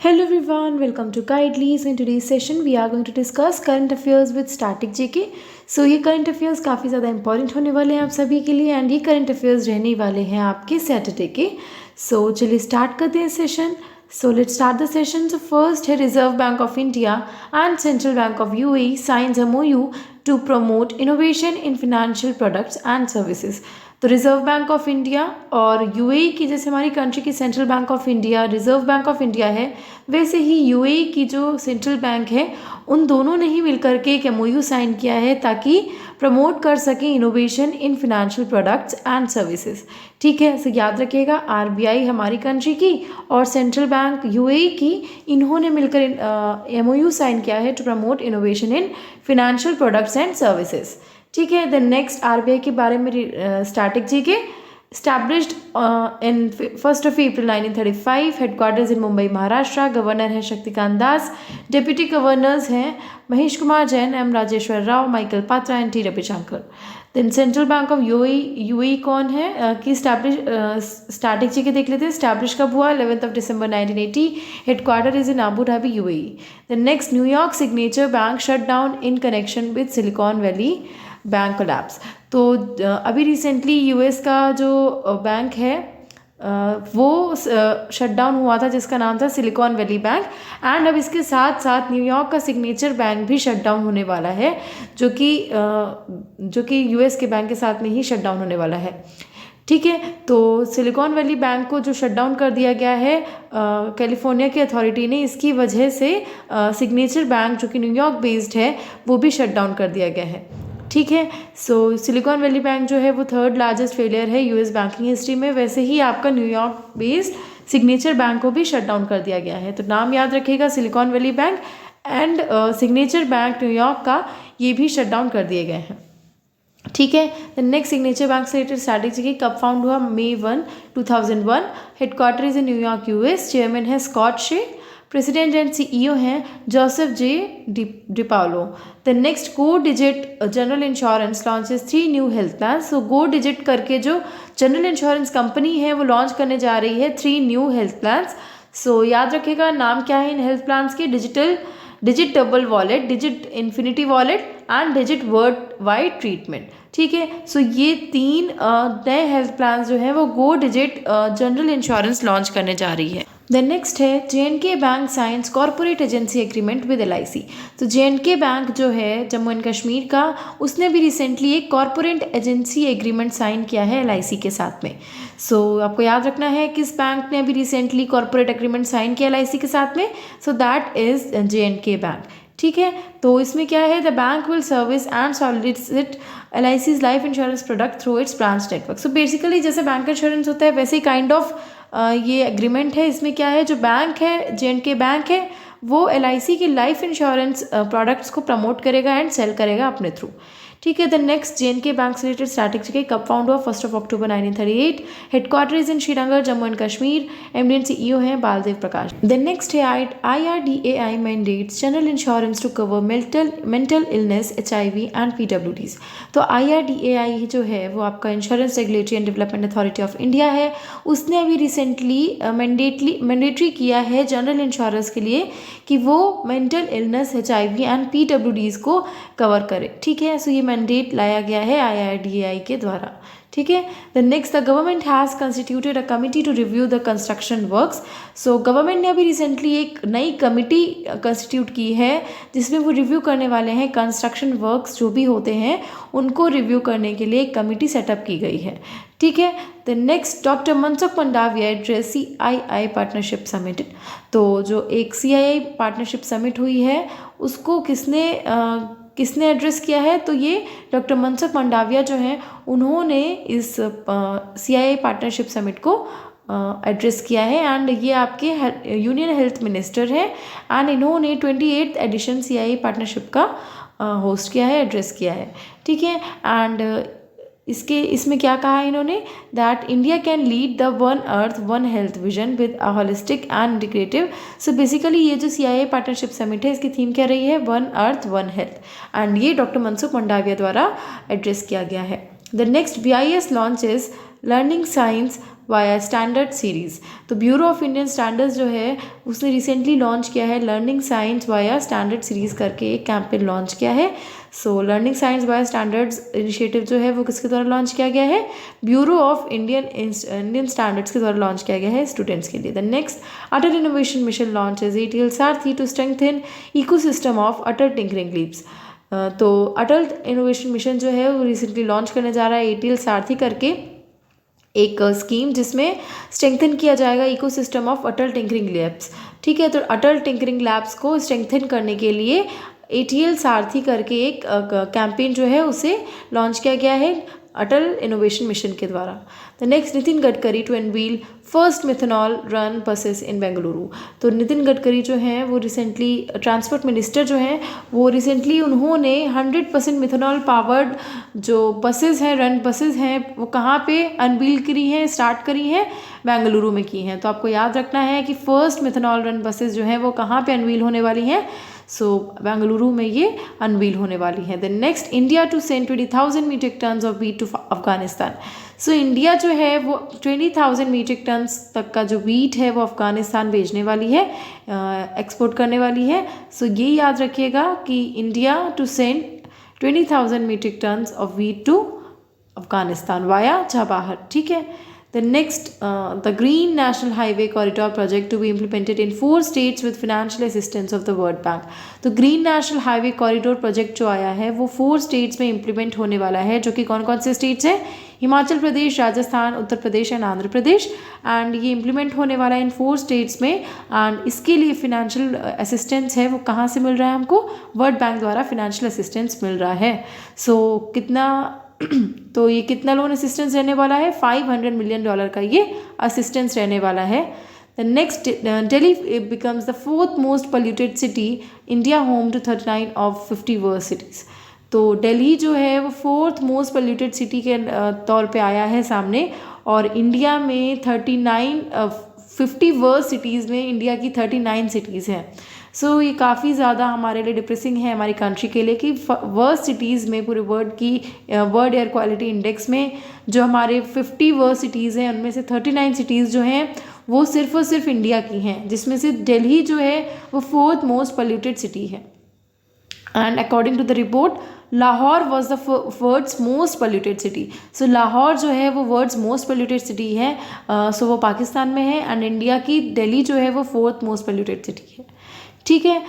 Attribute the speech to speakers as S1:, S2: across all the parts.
S1: Hello everyone, welcome to Guidely. So in today's session we are going to discuss current affairs with static GK. So ये current affairs काफ़ी ज़्यादा important होने वाले हैं आप सभी के लिए एंड ये current affairs रहने वाले हैं आपके सैटरडे के. So चलिए स्टार्ट करते हैं session. So let's start the session. So first है Reserve Bank of India and Central Bank of UAE signs MOU to promote innovation in financial products and services. तो रिज़र्व बैंक ऑफ इंडिया और UAE की, जैसे हमारी country की central bank of India reserve bank of India है, वैसे ही UAE की जो सेंट्रल बैंक है उन दोनों ने ही मिलकर के एक एमओयू साइन किया है ताकि प्रमोट कर सकें innovation in financial products and services. ठीक है, सो याद रखिएगा आरबीआई हमारी कंट्री की और सेंट्रल बैंक यूएई की, इन्होंने मिलकर एमओयू साइन किया है to promote innovation in financial products and services. ठीक है, द नेक्स्ट आरबीआई के बारे में स्टैटिक जी के established in 1st of April 1935, headquarters in Mumbai Maharashtra. Governor हैं शक्तिकांत दास. डेप्यूटी गवर्नर्स हैं Mahesh Kumar Jain, M Rajeshwar Rao, Michael Patra and T Ravishankar. Then central bank of UAE कौन है कि स्टैटिक जी के देख लेते हैं. स्टैब्लिश कब हुआ? 11 दिसंबर 1980. Headquarter is in Abu Dhabi UAE. The next New York signature bank shut down in connection with silicon valley bank collapse. तो अभी रिसेंटली यूएस का जो बैंक है वो शट डाउन हुआ था जिसका नाम था सिलिकॉन वैली बैंक. एंड अब इसके साथ साथ न्यूयॉर्क का सिग्नेचर बैंक भी शट डाउन होने वाला है जो कि यूएस के बैंक के साथ में ही शट डाउन होने वाला है. ठीक है, तो सिलिकॉन वैली बैंक को जो शट डाउन कर दिया गया है कैलिफोर्निया की अथॉरिटी ने, इसकी वजह से सिग्नेचर बैंक जो कि न्यूयॉर्क बेस्ड है वो भी शट डाउन कर दिया गया है. ठीक है, सो सिलिकॉन वैली बैंक जो है वो थर्ड लार्जेस्ट फेलियर है यूएस बैंकिंग हिस्ट्री में. वैसे ही आपका न्यूयॉर्क बेस्ड सिग्नेचर बैंक को भी शट डाउन कर दिया गया है. तो नाम याद रखिएगा, silicon valley bank and signature bank New York का, ये भी शट डाउन कर दिए गए हैं. ठीक है, द नेक्स्ट सिग्नेचर बैंक से रिलेटेड स्ट्रैटेजी कब फाउंड हुआ? May 1, 2001. Headquarter is in New York US. Chairman है स्कॉट शे. प्रेसिडेंट एंड सीईओ हैं Joseph J डिपाउलो. The next go digit general insurance launches 3 new health plan. So go digit करके जो general insurance company है वो launch करने जा रही है 3 न्यू हेल्थ प्लान्स. सो याद रखिएगा नाम क्या है इन हेल्थ प्लान्स के? Digit double wallet, digit infinity wallet and digit world wide treatment. ठीक है, सो ये 3 नए हेल्थ प्लान जो हैं वो गो डिजिट जनरल इंश्योरेंस लॉन्च करने जा रही है. द नेक्स्ट है जे&के bank science corporate agency agreement with LIC. तो जे&के बैंक जो है जम्मू एंड कश्मीर का, उसने भी रिसेंटली एक कॉरपोरेट एजेंसी एग्रीमेंट साइन किया है LIC के साथ में. सो आपको याद रखना है किस बैंक ने अभी रिसेंटली कॉरपोरेट एग्रीमेंट साइन किया LIC के साथ में. So that is जे&के bank. ठीक है, तो इसमें क्या है? The bank will service and solicit LIC's life insurance product through it's branch network. So basically जैसे बैंक इंश्योरेंस होता है वैसे ही काइंड ऑफ ये एग्रीमेंट है. इसमें क्या है, जो बैंक है जे&के बैंक है वो LIC की लाइफ इंश्योरेंस प्रोडक्ट्स को प्रमोट करेगा एंड सेल करेगा अपने थ्रू. ठीक है, द नेक्स्ट जे&के बैंक से रिलेटेड स्ट्रैटेजी कब फाउंड हुआ? 1 अक्टूबर 1938. Headquarter is in Srinagar Jammu and Kashmir. MD and CEO हैं बालदेव प्रकाश. द नेक्स्ट है IRDAI mandates general insurance to cover mental illness, HIV and PWDs. तो IRDAI जो है वो आपका insurance regulatory and development authority of India है. उसने अभी रिसेंटली मैंडेटरी किया है जनरल इंश्योरेंस के लिए कि वो mental illness, HIV and PWDs को कवर करे. ठीक है, सो ये मैंडेट लाया गया है IRDAI के द्वारा. ठीक है, the next the government has constituted a committee to review the construction works. So government ने अभी रिसेंटली एक नई कमिटी कंस्टिट्यूट की है जिसमें वो रिव्यू करने वाले हैं कंस्ट्रक्शन वर्क्स जो भी होते हैं उनको रिव्यू करने के लिए एक कमिटी सेटअप की गई है. ठीक है, the next doctor Mansukh Mandaviya address CII partnership summit. तो जो एक CII पार्टनरशिप समिट हुई है उसको किसने एड्रेस किया है? तो ये डॉक्टर मनसुख मंडाविया जो हैं उन्होंने इस CII पार्टनरशिप समिट को एड्रेस किया है. एंड ये आपके यूनियन हेल्थ मिनिस्टर हैं एंड इन्होंने 28th एडिशन CII पार्टनरशिप का होस्ट किया है, एड्रेस किया है. ठीक है, एंड इसमें क्या कहा है इन्होंने? That India can lead the one earth one health vision with a holistic and integrative. So basically ये जो CII पार्टनरशिप समिट है इसकी थीम क्या रही है? One earth one health. And ये डॉक्टर मनसुख मंडाविया द्वारा एड्रेस किया गया है. The next BIS launches learning science via standard series. तो ब्यूरो ऑफ इंडियन स्टैंडर्ड्स जो है उसने रिसेंटली लॉन्च किया है learning science via standard series करके एक कैंपेन लॉन्च किया है। So learning science via standards initiative जो है वो किसके द्वारा लॉन्च किया गया है, ब्यूरो ऑफ इंडियन स्टैंडर्ड्स के द्वारा लॉन्च किया गया है स्टूडेंट्स के लिए। The next Atal innovation mission launch is ATL Sarathi to strengthen ecosystem of Atal tinkering labs. तो अटल इनोवेशन मिशन जो है वो रिसेंटली लॉन्च करने जा रहा है ATL सारथी करके एक स्कीम जिसमें स्ट्रेंथन किया जाएगा ecosystem of Atal tinkering labs. ठीक है, तो अटल टिंकरिंग लैब्स को स्ट्रेंथन करने के लिए ATL सारथी करके एक कैंपेन जो है उसे लॉन्च किया गया है अटल इनोवेशन मिशन के द्वारा। The next Nitin Gadkari to unveil first methanol run buses in Bengaluru. तो नितिन गडकरी जो हैं वो रिसेंटली ट्रांसपोर्ट मिनिस्टर जो हैं वो रिसेंटली उन्होंने 100% मिथेनॉल पावर्ड जो बसेस हैं रन बसेस हैं वो कहाँ पे अनवील करी हैं, स्टार्ट करी हैं, बेंगलुरु में की हैं। तो आपको याद रखना है कि फर्स्ट मिथेनॉल रन बसेस जो हैं वो कहाँ पे अनवील होने वाली हैं, सो बेंगलुरु में ये अनवील होने वाली है। Then next India to send 20,000 metric tons of wheat to Afghanistan. So India जो है वो 20,000 मीट्रिक टन्स तक का जो वीट है वो अफगानिस्तान भेजने वाली है, एक्सपोर्ट करने वाली है। सो ये याद रखिएगा कि India to send 20,000 metric tons of wheat to Afghanistan via Chabahar. ठीक है, The next, the Green National Highway Corridor project to be implemented in 4 states with financial assistance of the World Bank. तो Green National Highway Corridor project जो आया है वो 4 states में implement होने वाला है, जो कि कौन कौन से states हैं, हिमाचल प्रदेश, राजस्थान, उत्तर प्रदेश एंड आंध्र प्रदेश। एंड ये इम्प्लीमेंट होने वाला है इन 4 स्टेट्स में। एंड इसके लिए फिनेंशियल असिस्टेंस है वो कहाँ से मिल रहा है हमको, वर्ल्ड बैंक द्वारा फिनेंशियल असिस्टेंस मिल रहा है। सो कितना तो ये कितना लोन असिस्टेंस रहने वाला है, $500 मिलियन का ये असिस्टेंस रहने वाला है। The next, Delhi becomes the 4th most polluted city India, home to 39 of 50 worst cities. तो दिल्ली जो है वो 4th मोस्ट पोल्यूटेड सिटी के तौर पे आया है सामने, और इंडिया में 50 वर्स्ट सिटीज़ में इंडिया की 39 सिटीज़ हैं। सो ये काफ़ी ज़्यादा हमारे लिए डिप्रेसिंग है हमारी कंट्री के लिए कि वर्स्ट सिटीज़ में पूरे वर्ल्ड एयर क्वालिटी इंडेक्स में जो हमारे 50 वर्स्ट सिटीज़ हैं उनमें से 39 सिटीज़ जो हैं वो सिर्फ और सिर्फ इंडिया की हैं, जिसमें से दिल्ली जो है वो 4th मोस्ट पोल्यूटेड सिटी है। And according to the report Lahore was the world's most polluted city. So Lahore जो है वो वर्ल्ड्स मोस्ट पोल्यूटेड सिटी है, सो वो पाकिस्तान में है। एंड इंडिया की दिल्ली जो है वो 4th मोस्ट पोल्यूटेड सिटी है। ठीक है,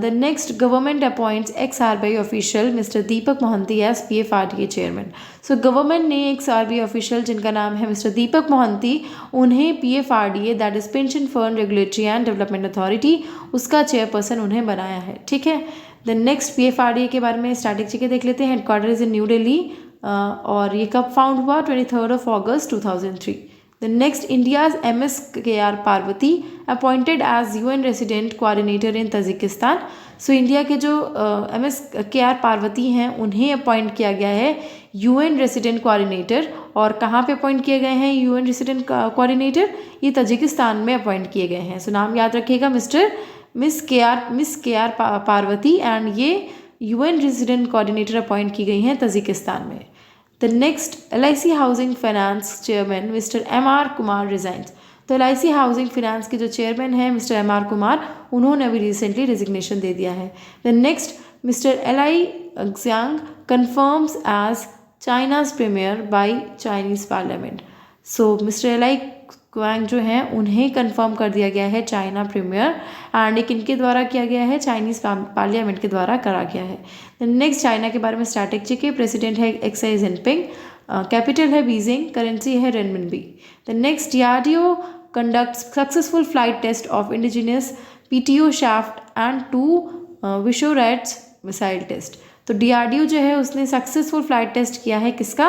S1: the next, government appoints ex RBI official Mister Deepak Mohanty as PFRDA chairman. So government ने एक्स RBI ऑफिशियल जिनका नाम है मिस्टर दीपक मोहंती, उन्हें PFRDA that is pension fund regulatory and development authority, उसका चेयरपर्सन उन्हें बनाया है। ठीक है, द नेक्स्ट PFRDA के बारे में स्ट्रैटेजी के देख लेते हैं। Headquarter is in new Delhi, और ये कब फाउंड हुआ, 23 अगस्त 2003। The next, India's MSKR Parvati appointed as UN resident coordinator in Tajikistan. So India के जो MSKR पार्वती हैं उन्हें अपॉइंट किया गया है UN रेसिडेंट कोऑर्डिनेटर। और कहाँ पे अपॉइंट किए गए हैं UN रेसिडेंट कोऑर्डिनेटर, ये तजिकिस्तान में अपॉइंट किए गए हैं। सो नाम याद रखिएगा, मिस के आर पार्वती, एंड ये UN रेसिडेंट कोऑर्डिनेटर अपॉइंट की गई हैं तजिकिस्तान में। The next, LIC housing finance chairman mister MR Kumar resigns. तो LIC हाउसिंग फाइनेंस के जो चेयरमैन हैं मिस्टर MR कुमार, उन्होंने अभी रिसेंटली रिजिग्नेशन दे दिया है। The next, Mister LI Xiang confirms as China's premier by Chinese parliament. So Mister LI Qiang जो हैं उन्हें कंफर्म कर दिया गया है चाइना प्रीमियर, एंड एक इनके द्वारा किया गया है, चाइनीज़ पार्लियामेंट के द्वारा करा गया है। नेक्स्ट, चाइना के बारे में स्ट्रैटेजी के प्रेसिडेंट है XI जिनपिंग, कैपिटल है बीजिंग, करेंसी है renminbi. The next, DRDO conduct successful flight test of indigenous PTO shaft and 2 VSHORADS missile test. तो DRDO जो है उसने सक्सेसफुल फ्लाइट टेस्ट किया है किसका,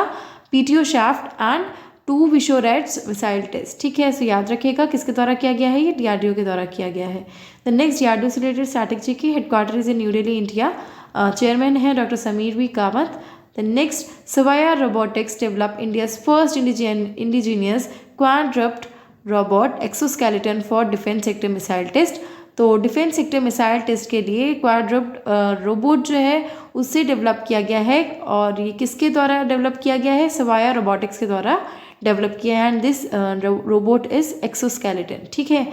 S1: PTO shaft and 2 VSHORADS missile test. ठीक है, सो याद रखिएगा किसके द्वारा किया गया है, ये DRDO के द्वारा किया गया है। द नेक्स्ट, DRDO से रिलेटेड स्ट्रैटेजी की headquarter is in new Delhi India, chairman है doctor Sameer V Kamat. The next, Svaya robotics develop India's first indigenous quadruped robot exoskeleton for defence sector missile test. तो डिफेंस सेक्टर मिसाइल टेस्ट के लिए क्वाड्रप्ट robot जो है उससे develop किया गया है, और ये किसके द्वारा डेवलप किया गया है, सवाया रोबोटिक्स के द्वारा डेवलप किया है and this robot is exoskeleton. ठीक है।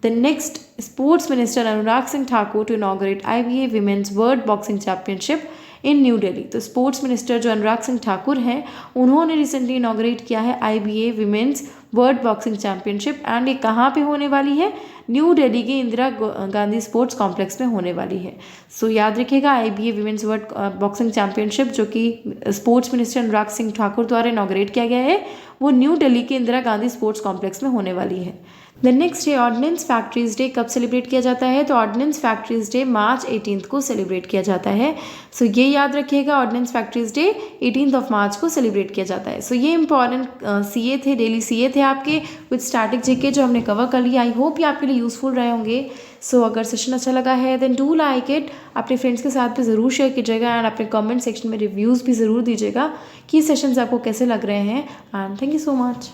S1: The next, sports minister Anurag Singh Thakur to inaugurate IBA women's world boxing championship in new Delhi. तो स्पोर्ट्स मिनिस्टर जो अनुराग सिंह ठाकुर हैं उन्होंने रिसेंटली इनॉग्रेट किया है IBA women's world boxing championship and ये कहाँ पे होने वाली है? न्यू दिल्ली के इंदिरा गांधी स्पोर्ट्स कॉम्प्लेक्स में होने वाली है। सो याद रखिएगा IBA women's world boxing championship जो कि स्पोर्ट्स मिनिस्टर अनुराग सिंह ठाकुर द्वारा इनॉग्रेट किया गया है वो न्यू दिल्ली के इंदिरा गांधी स्पोर्ट्स कॉम्प्लेक्स में होने वाली है। The next day ordnance factories day कब सेलिब्रेट किया जाता है? तो ऑर्डिनेंस फैक्ट्रीज डे मार्च 18 को सेलिब्रेट किया जाता है। सो ये याद रखिएगा, ऑर्डिनेंस फैक्ट्रीज डे 18 मार्च को सेलिब्रेट किया जाता है। सो ये इंपॉर्टेंट CA थे, डेली CA थे आपके विद स्टैटिक जीके जो हमने कवर कर लिया। आई होप ये आपके लिए यूजफुल रहे होंगे। सो अगर सेशन अच्छा लगा है देन डू लाइक इट, अपने फ्रेंड्स के साथ भी ज़रूर शेयर कीजिएगा एंड अपने कमेंट सेक्शन में रिव्यूज़ भी ज़रूर दीजिएगा कि सेशंस आपको कैसे लग रहे हैं। And thank you so much.